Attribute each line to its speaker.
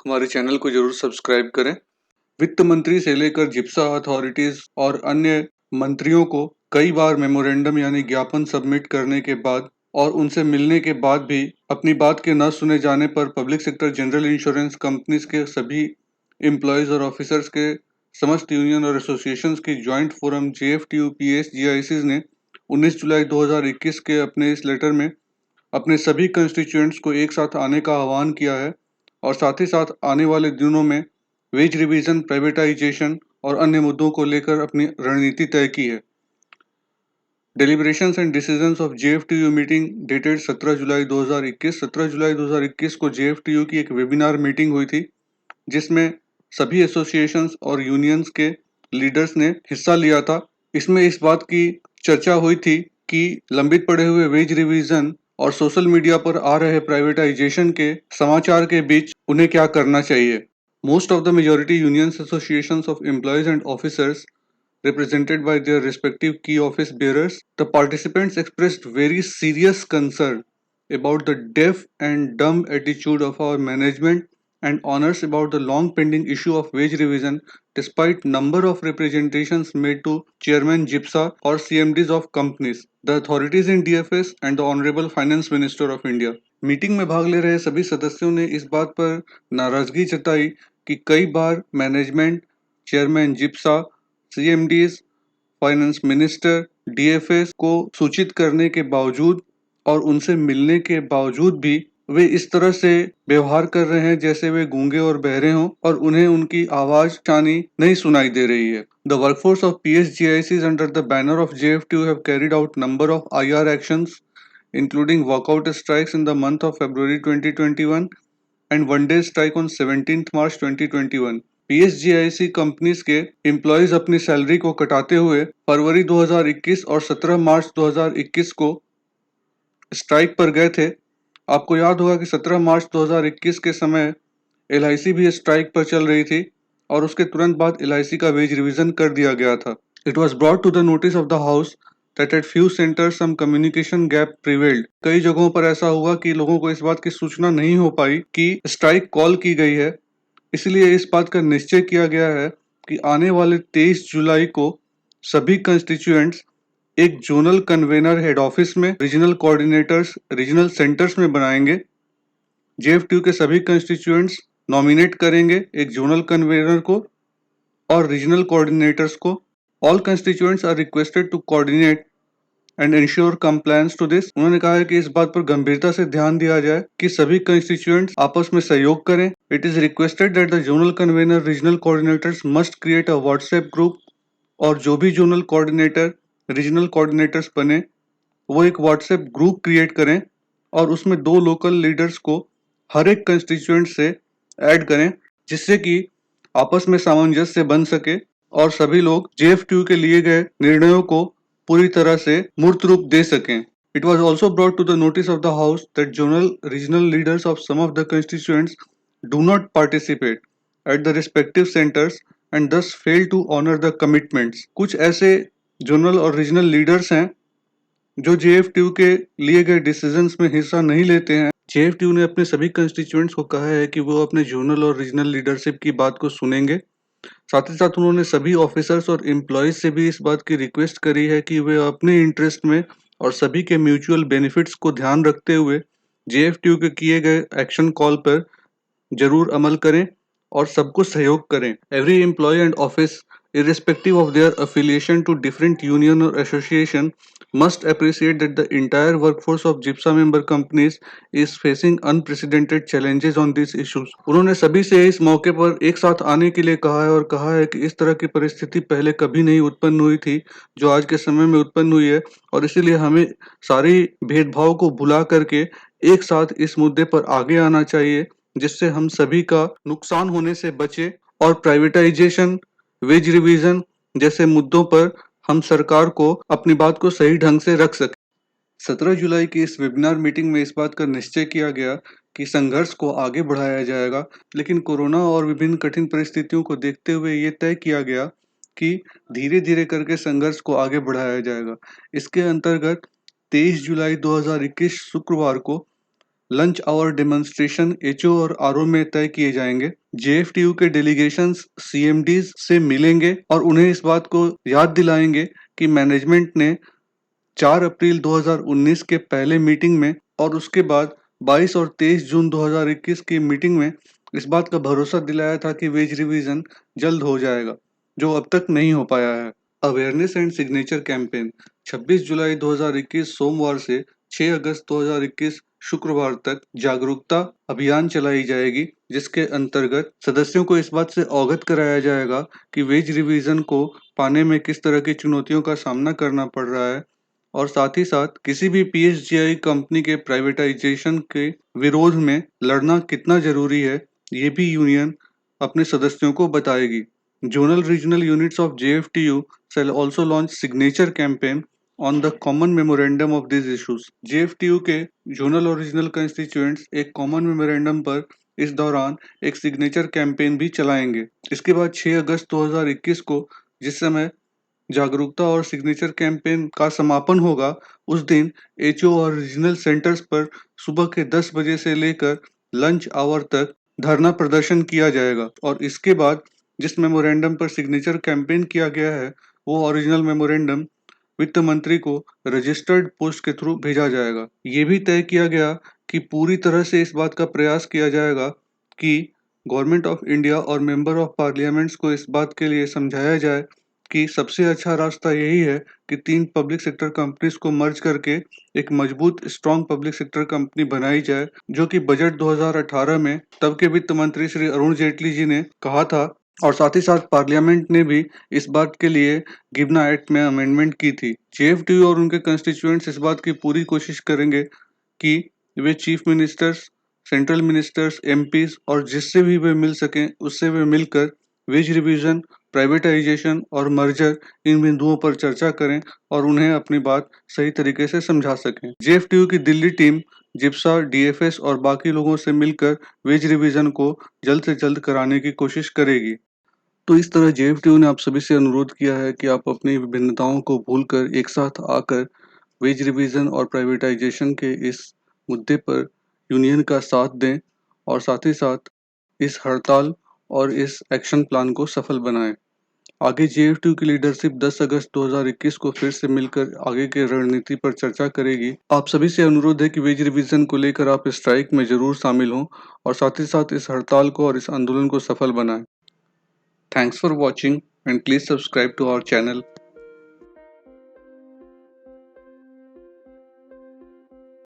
Speaker 1: हमारे चैनल को जरूर सब्सक्राइब करें। वित्त मंत्री से लेकर जिप्सा अथॉरिटीज और अन्य मंत्रियों को कई बार मेमोरेंडम यानी ज्ञापन सबमिट करने के बाद और उनसे मिलने के बाद भी अपनी बात के न सुने जाने पर public sector general insurance companies के सभी एम्प्लॉयज और ऑफिसर्स के समस्त यूनियन और एसोसिएशंस की ज्वाइंट फोरम जेएफटीयू पीएसजीआईसी ने 19 जुलाई 2021 के अपने इस लेटर में अपने सभी कंस्टिट्यूएंट्स को एक साथ आने का आह्वान किया है और साथ ही साथ आने वाले दिनों में वेज रिवीजन, प्राइवेटाइजेशन और अन्य मुद्दों को लेकर अपनी रणनीति तय की है। Deliberations and decisions of JFTU meeting dated 17 जुलाई 2021। 17 जुलाई 2021 को जेएफटीयू की एक वेबिनार मीटिंग हुई थी जिसमें सभी एसोसिएशंस और यूनियंस के लीडर्स ने हिस्सा लिया था। इसमें इस बात की चर्चा हुई थी कि लंबित पड़े हुए वेज रिवीजन और सोशल मीडिया पर आ रहे प्राइवेटाइजेशन के समाचार के बीच उन्हें क्या करना चाहिए। Most of the majority unions associations of employees and officers represented by their respective key office bearers, the participants expressed very serious concern about the deaf and dumb attitude of our management and honors about the long pending issue of wage revision despite number of representations made to chairman GIPSA or CMDs of companies, the authorities in DFS and the honorable finance minister of India. Meeting में भाग ले रहे सभी सदस्यों ने इस बात पर नाराजगी जताई कि कई बार management, chairman GIPSA, CMDs, finance minister, DFS को सूचित करने के बावजूद और उनसे मिलने के बावजूद भी वे इस तरह से व्यवहार कर रहे हैं जैसे वे गूंगे और बहरे हों और उन्हें उनकी आवाज शानी नहीं सुनाई दे रही है। The workforce of PSGICs under the banner of JFTU have carried out number of IR actions including walkout strikes in the month of February 2021 and one-day strike on 17th March 2021. पीएसजीआईसी companies के employees अपनी salary को कटाते हुए फरवरी 2021 और 17 मार्च 2021 को strike पर गए थे। आपको याद होगा कि 17 मार्च 2021 के समय एलआईसी भी स्ट्राइक पर चल रही थी और उसके तुरंत बाद एलआईसी का वेज रिवीजन कर दिया गया था। It was brought to the notice of the house that at few centers some communication gap prevailed. कई जगहों पर ऐसा हुआ कि लोगों को इस बात की सूचना नहीं हो पाई कि स्ट्राइक कॉल की गई है, इसलिए इस बात का निश्चय किया गया है कि आने वाले 23 जुलाई को सभी कंस्टिट्यूएंट्स एक जोनल कन्वेनर हेड ऑफिस में, रीजनल कोऑर्डिनेटर्स रीजनल सेंटर्स में बनाएंगे। जेएफटीयू के सभी कंस्टिट्यूएंट्स नॉमिनेट करेंगे एक जोनल कन्वेनर को और रीजनल कोऑर्डिनेटर्स को। All constituents are requested to coordinate and ensure compliance to this. उन्होंने कहा है कि इस बात पर गंभीरता से ध्यान दिया जाए कि सभी कंस्टिट्यूएंट्स आपस में सहयोग करें। It is requested that the zonal convener regional coordinators must create a WhatsApp group और जो भी जोनल कोऑर्डिनेटर रीजनल कोऑर्डिनेटर्स बने वो एक व्हाट्सएप ग्रुप क्रिएट करें और उसमें 2 लोकल लीडर्स को हर एक कंस्टिट्यूएंट से ऐड करें जिससे कि आपस में सामंजस्य बन सके और सभी लोग जेएफटीयू के लिए गए निर्णयों को पूरी तरह से मूर्त रूप दे सकें। It was also brought to the notice of the House that zonal regional leaders of some of the constituents do not participate at the respective centers and thus fail to honor the commitments. कुछ ऐसे zonal और regional leaders हैं जो जेएफटीयू के लिए गए decisions में हिस्सा नहीं लेते हैं। जेएफटीयू ने अपने सभी कंस्टिट्यूएंट्स को कहा है कि वो अपने जोनल और रीजनल लीडरशिप की बात को सुनेंगे। साथ ही साथ उन्होंने सभी ऑफिसर्स और एम्प्लॉयज से भी इस बात की रिक्वेस्ट करी है कि वे अपने इंटरेस्ट में और सभी के म्यूचुअल बेनिफिट्स को ध्यान रखते हुए जेएफटीयू के किए गए एक्शन कॉल पर जरूर अमल करें और सबको सहयोग करें। Every employee and office irrespective of their affiliation to different union or association must appreciate that the entire workforce of GIPSA member companies is facing unprecedented challenges on these issues. उन्होंने सभी से इस मौके पर एक साथ आने के लिए कहा है और कहा है कि इस तरह की परिस्थिति पहले कभी नहीं उत्पन्न हुई थी जो आज के समय में उत्पन्न हुई है और इसीलिए हमें सारी भेदभाव को भुला करके एक साथ इस मुद्दे पर आगे आना चाहिए जिससे हम सभी का नुकसान होने से बचे और प्राइवेटाइजेशन, वेज रिवीजन जैसे मुद्दों पर हम सरकार को अपनी बात को सही ढंग से रख सके। 17 जुलाई की इस वेबिनार मीटिंग में इस बात का निश्चय किया गया कि संघर्ष को आगे बढ़ाया जाएगा, लेकिन कोरोना और विभिन्न कठिन परिस्थितियों को देखते हुए ये तय किया गया कि धीरे धीरे करके संघर्ष को आगे बढ़ाया जाएगा। इसके अंतर्गत 23 जुलाई 2021 शुक्रवार को लंच आवर डेमोन्स्ट्रेशन एचओ और आरओ में तय किए जाएंगे। जेएफटीयू के डेलीगेशंस सीएमडीज से मिलेंगे और उन्हें इस बात को याद दिलाएंगे कि मैनेजमेंट ने 4 अप्रैल 2019 के पहले मीटिंग में और उसके बाद 22 और 23 जून 2021 की मीटिंग में इस बात का भरोसा दिलाया था कि वेज रिवीजन जल्द हो जाएगा, जो अब तक नहीं हो पाया है। अवेयरनेस एंड सिग्नेचर कैंपेन 26 जुलाई 2021 सोमवार से 6 अगस्त 2021 शुक्रवार तक जागरूकता अभियान चलाई जाएगी, जिसके अंतर्गत सदस्यों को इस बात से अवगत कराया जाएगा कि वेज रिवीजन को पाने में किस तरह की चुनौतियों का सामना करना पड़ रहा है और साथ ही साथ किसी भी पीएसजीआई कंपनी के प्राइवेटाइजेशन के विरोध में लड़ना कितना जरूरी है, ये भी यूनियन अपने सदस्यों को बताएगी। Zonal regional units of JFTU shall also launch signature campaign on the common memorandum of these issues. JFTU के जोनल और रीजनल कंस्टिट्यूएंट्स एक कॉमन मेमोरेंडम पर इस दौरान एक सिग्नेचर कैंपेन भी चलाएंगे। इसके बाद 6 अगस्त 2021 को जिस समय जागरूकता और सिग्नेचर कैंपेन का समापन होगा, उस दिन एचओ और रीजनल सेंटर्स पर सुबह के 10 बजे से लेकर लंच आवर तक धरना प्रदर्शन किया जाएगा और इसके बाद जिस मेमोरेंडम पर सिग्नेचर कैंपेन किया गया है, वो ओरिजिनल मेमोरेंडम वित्त मंत्री को रजिस्टर्ड पोस्ट के थ्रू भेजा जाएगा। ये भी तय किया गया कि पूरी तरह से इस बात का प्रयास किया जाएगा कि गवर्नमेंट ऑफ इंडिया और मेंबर ऑफ पार्लियामेंट्स को इस बात के लिए समझाया जाए कि सबसे अच्छा रास्ता यही है कि 3 पब्लिक सेक्टर कंपनीज को मर्ज करके एक मजबूत स्ट्रॉन्ग पब्लिक सेक्टर कंपनी बनाई जाए, जो कि बजट 2018 में तब के वित्त मंत्री श्री अरुण जेटली जी ने कहा था और साथ ही साथ पार्लियामेंट ने भी इस बात के लिए गिबना एक्ट में अमेंडमेंट की थी। जेएफटीयू और उनके कंस्टिट्यूएंट्स इस बात की पूरी कोशिश करेंगे कि वे chief ministers, central ministers, MPs और जिससे भी वे मिल सकें उससे वे मिलकर वेज रिवीजन, प्राइवेटाइजेशन और मर्जर इन बिंदुओं पर चर्चा करें और उन्हें अपनी बात सही तरीके से समझा सकें। जेएफटीयू की दिल्ली टीम जिप्सा, डीएफएस और बाकी लोगों से मिलकर वेज रिवीजन को जल्द से जल्द कराने की कोशिश करेगी। तो इस तरह जेएफटीयू ने आप सभी से अनुरोध किया है कि आप अपनी विभिन्नताओं को भूलकर एक साथ आकर वेज रिवीजन और प्राइवेटाइजेशन के इस मुद्दे पर यूनियन का साथ दें और साथ ही साथ इस हड़ताल और इस एक्शन प्लान को सफल बनाएं। आगे जेएफटीयू की लीडरशिप 10 अगस्त 2021 को फिर से मिलकर आगे की रणनीति पर चर्चा करेगी। आप सभी से अनुरोध है कि वेज रिवीजन को लेकर आप स्ट्राइक में जरूर शामिल हों और साथ ही साथ इस हड़ताल को और इस आंदोलन को सफल बनाएं। Thanks for watching and please subscribe to our channel.